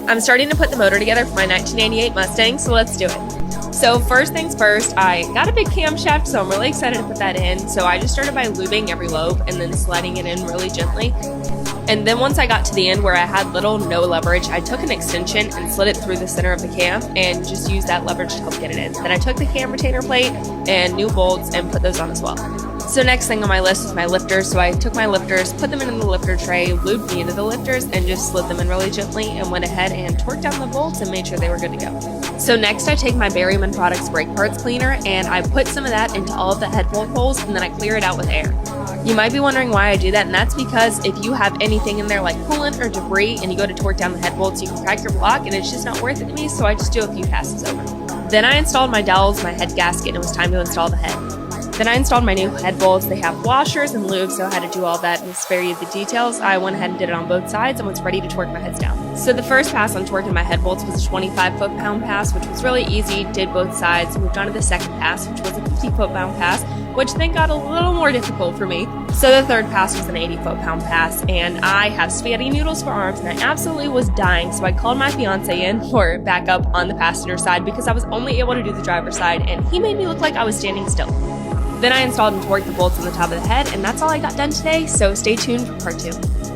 I'm starting to put the motor together for my 1998 Mustang, so let's do it. So first things first, I got a big camshaft, so I'm really excited to put that in. So I just started by lubing every lobe and then sliding it in really gently. And then once I got to the end where I had little no leverage, I took an extension and slid it through the center of the cam and just used that leverage to help get it in. Then I took the cam retainer plate and new bolts and put those on as well. So next thing on my list is my lifters. So I took my lifters, put them in the lifter tray, lubed the end of the lifters, and just slid them in really gently and went ahead and torqued down the bolts and made sure they were good to go. So next I take my Berryman Products brake parts cleaner and I put some of that into all of the head bolt holes and then I clear it out with air. You might be wondering why I do that, and that's because if you have anything in there like coolant or debris and you go to torque down the head bolts, you can crack your block and it's just not worth it to me, so I just do a few passes over. Then I installed my dowels, my head gasket, and it was time to install the head. Then I installed my new head bolts. They have washers and lube, so I had to do all that and spare you the details. I went ahead and did it on both sides and was ready to torque my heads down. So the first pass on torquing my head bolts was a 25 foot-pound pass, which was really easy, did both sides. Moved on to the second pass, which was a 50 foot-pound pass, which then got a little more difficult for me. So the third pass was an 80 foot-pound pass, and I have spaghetti noodles for arms, and I absolutely was dying, so I called my fiance in for backup on the passenger side because I was only able to do the driver's side, and he made me look like I was standing still. Then I installed and torqued the bolts on the top of the head, and that's all I got done today, so stay tuned for part 2.